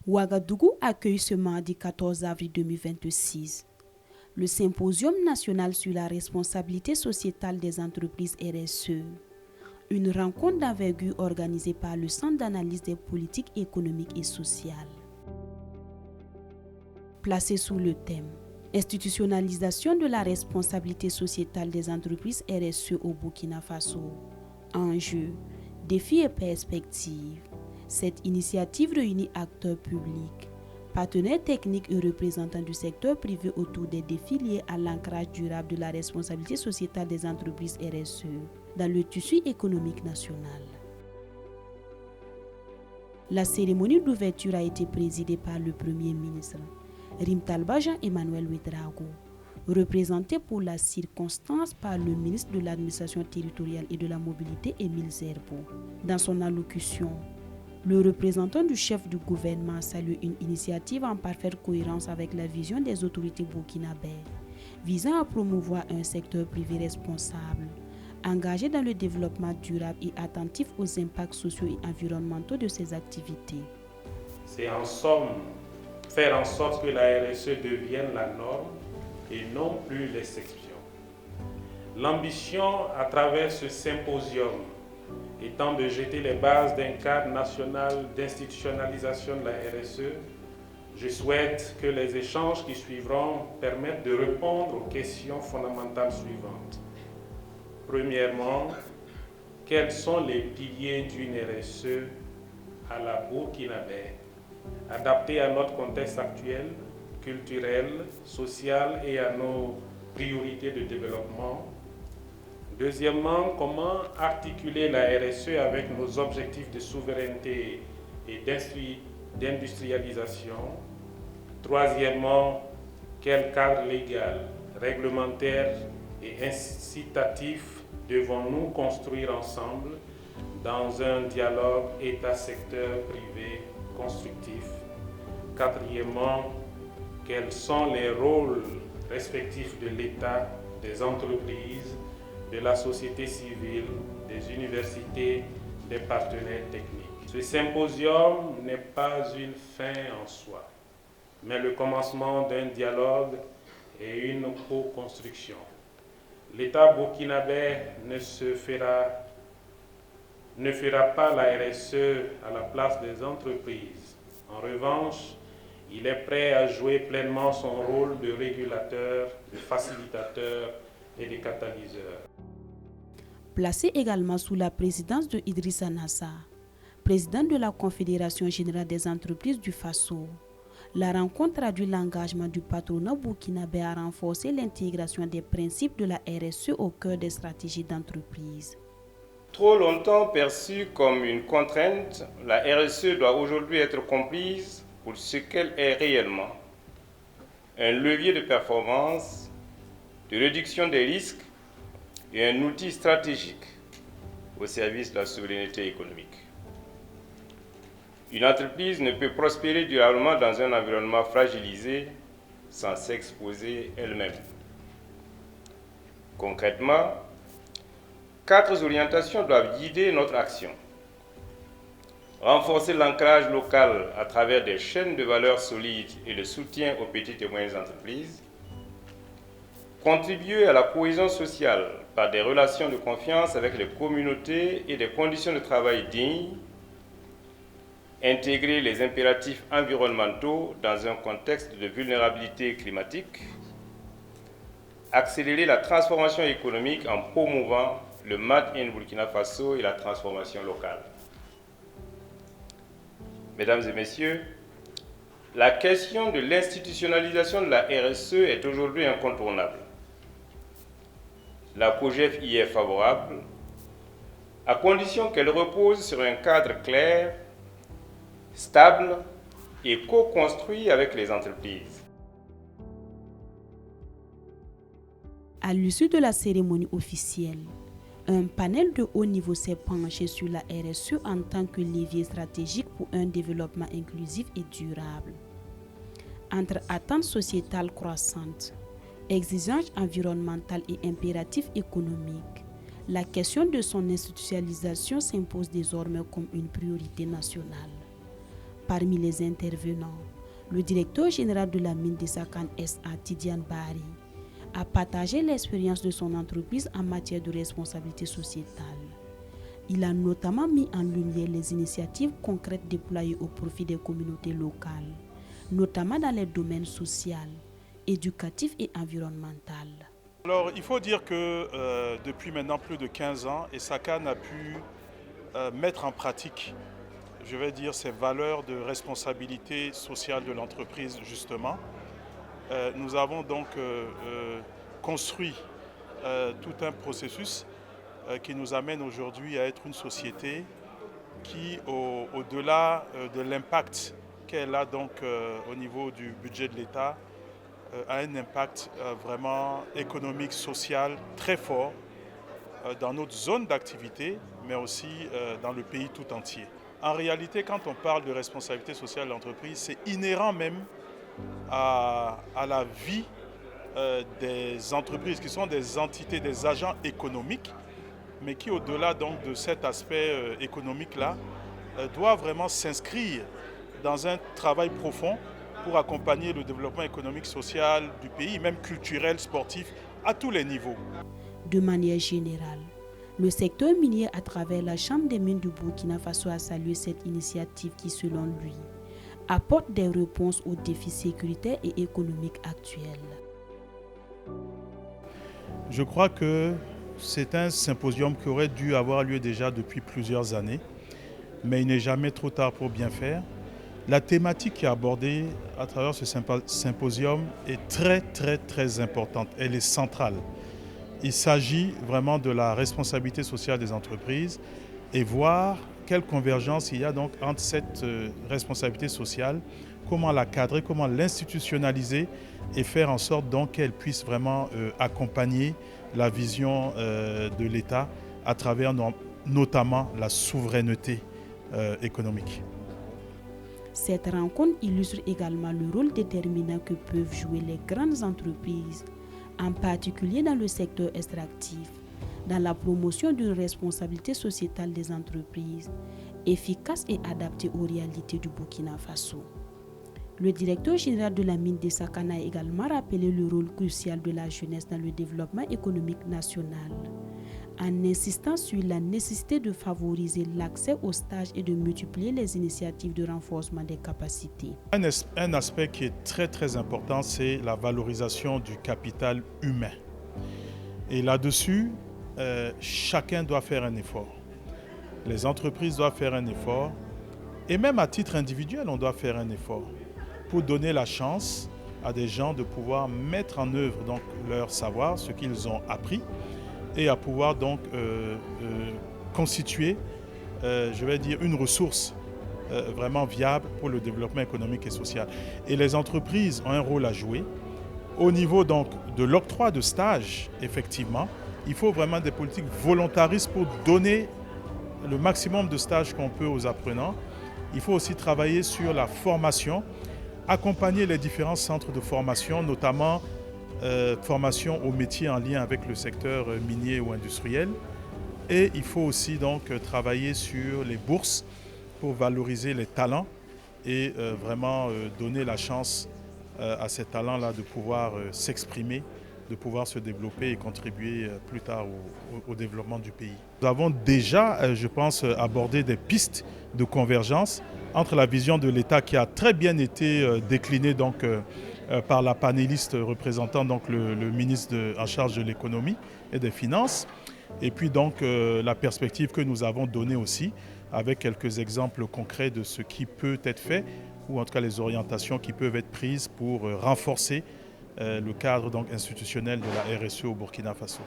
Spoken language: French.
Ouagadougou accueille ce mardi 14 avril 2026 le Symposium national sur la responsabilité sociétale des entreprises RSE, une rencontre d'envergure organisée par le Centre d'analyse des politiques économiques et sociales. Placée sous le thème « Institutionnalisation de la responsabilité sociétale des entreprises RSE au Burkina Faso », enjeux, défis et perspectives. Cette initiative réunit acteurs publics, partenaires techniques et représentants du secteur privé autour des défis liés à l'ancrage durable de la responsabilité sociétale des entreprises RSE dans le tissu économique national. La cérémonie d'ouverture a été présidée par le Premier ministre, Rimtalba Jean-Emmanuel Ouedraogo, représenté pour la circonstance par le ministre de l'Administration territoriale et de la Mobilité, Émile Zerbo. Dans son allocution, le représentant du chef du gouvernement salue une initiative en parfaite cohérence avec la vision des autorités burkinabées, visant à promouvoir un secteur privé responsable, engagé dans le développement durable et attentif aux impacts sociaux et environnementaux de ses activités. C'est en somme faire en sorte que la RSE devienne la norme et non plus l'exception. L'ambition à travers ce symposium étant de jeter les bases d'un cadre national d'institutionnalisation de la RSE, je souhaite que les échanges qui suivront permettent de répondre aux questions fondamentales suivantes. Premièrement, quels sont les piliers d'une RSE à la burkinabé, adaptée à notre contexte actuel, culturel, social et à nos priorités de développement? Deuxièmement, comment articuler la RSE avec nos objectifs de souveraineté et d'industrialisation? Troisièmement, quel cadre légal, réglementaire et incitatif devons-nous construire ensemble dans un dialogue État-secteur privé constructif? Quatrièmement, quels sont les rôles respectifs de l'État, des entreprises, de la société civile, des universités, des partenaires techniques? Ce symposium n'est pas une fin en soi, mais le commencement d'un dialogue et une co-construction. L'État burkinabé ne fera pas la RSE à la place des entreprises. En revanche, il est prêt à jouer pleinement son rôle de régulateur, de facilitateur et de catalyseur. Placé également sous la présidence de Idrissa Nassa, président de la Confédération générale des entreprises du Faso, la rencontre traduit l'engagement du patronat burkinabé à renforcer l'intégration des principes de la RSE au cœur des stratégies d'entreprise. Trop longtemps perçue comme une contrainte, la RSE doit aujourd'hui être comprise pour ce qu'elle est réellement. Un levier de performance, de réduction des risques et un outil stratégique au service de la souveraineté économique. Une entreprise ne peut prospérer durablement dans un environnement fragilisé sans s'exposer elle-même. Concrètement, 4 orientations doivent guider notre action. Renforcer l'ancrage local à travers des chaînes de valeur solides et le soutien aux petites et moyennes entreprises. Contribuer à la cohésion sociale par des relations de confiance avec les communautés et des conditions de travail dignes. Intégrer les impératifs environnementaux dans un contexte de vulnérabilité climatique. Accélérer la transformation économique en promouvant le Made in Burkina Faso et la transformation locale. Mesdames et messieurs, la question de l'institutionnalisation de la RSE est aujourd'hui incontournable. La COJEF y est favorable, à condition qu'elle repose sur un cadre clair, stable et co-construit avec les entreprises. À l'issue de la cérémonie officielle, un panel de haut niveau s'est penché sur la RSE en tant que levier stratégique pour un développement inclusif et durable. Entre attentes sociétales croissantes, exigences environnementales et impératifs économiques, la question de son institutionnalisation s'impose désormais comme une priorité nationale. Parmi les intervenants, le directeur général de la mine de Sakane SA, Tidiane Bari, a partagé l'expérience de son entreprise en matière de responsabilité sociétale. Il a notamment mis en lumière les initiatives concrètes déployées au profit des communautés locales, notamment dans les domaines social, éducatif et environnemental. Alors, il faut dire que depuis maintenant plus de 15 ans, Sakane a pu mettre en pratique, je vais dire, ces valeurs de responsabilité sociale de l'entreprise, justement. Nous avons donc construit tout un processus qui nous amène aujourd'hui à être une société qui, au-delà de l'impact qu'elle a donc au niveau du budget de l'État, a un impact vraiment économique, social très fort dans notre zone d'activité, mais aussi dans le pays tout entier. En réalité, quand on parle de responsabilité sociale de l'entreprise, c'est inhérent même à la vie des entreprises qui sont des entités, des agents économiques, mais qui, au-delà donc de cet aspect économique-là, doit vraiment s'inscrire dans un travail profond pour accompagner le développement économique, social du pays, même culturel, sportif, à tous les niveaux. De manière générale, le secteur minier à travers la Chambre des mines du Burkina Faso a salué cette initiative qui, selon lui, apporte des réponses aux défis sécuritaires et économiques actuels. Je crois que c'est un symposium qui aurait dû avoir lieu déjà depuis plusieurs années, mais il n'est jamais trop tard pour bien faire. La thématique qui est abordée à travers ce symposium est très importante. Elle est centrale. Il s'agit vraiment de la responsabilité sociale des entreprises et voir quelle convergence il y a donc entre cette responsabilité sociale, comment la cadrer, comment l'institutionnaliser et faire en sorte donc qu'elle puisse vraiment accompagner la vision de l'État à travers notamment la souveraineté économique. Cette rencontre illustre également le rôle déterminant que peuvent jouer les grandes entreprises, en particulier dans le secteur extractif, dans la promotion d'une responsabilité sociétale des entreprises, efficace et adaptée aux réalités du Burkina Faso. Le directeur général de la mine de Sakane a également rappelé le rôle crucial de la jeunesse dans le développement économique national, en insistant sur la nécessité de favoriser l'accès aux stages et de multiplier les initiatives de renforcement des capacités. Un aspect qui est très important, c'est la valorisation du capital humain. Et là-dessus, chacun doit faire un effort. Les entreprises doivent faire un effort, et même à titre individuel, on doit faire un effort pour donner la chance à des gens de pouvoir mettre en œuvre donc leur savoir, ce qu'ils ont appris, et à pouvoir donc constituer, je vais dire, une ressource vraiment viable pour le développement économique et social. Et les entreprises ont un rôle à jouer. Au niveau donc de l'octroi de stages, effectivement, il faut vraiment des politiques volontaristes pour donner le maximum de stages qu'on peut aux apprenants. Il faut aussi travailler sur la formation, accompagner les différents centres de formation, notamment formation aux métiers en lien avec le secteur minier ou industriel. Et il faut aussi donc travailler sur les bourses pour valoriser les talents et vraiment donner la chance à ces talents-là de pouvoir s'exprimer, de pouvoir se développer et contribuer plus tard au développement du pays. Nous avons déjà, je pense, abordé des pistes de convergence entre la vision de l'État qui a très bien été déclinée donc, par la panéliste représentant donc, le ministre en charge de l'économie et des finances, et puis donc la perspective que nous avons donnée aussi avec quelques exemples concrets de ce qui peut être fait, ou en tout cas les orientations qui peuvent être prises pour renforcer le cadre donc, institutionnel de la RSE au Burkina Faso.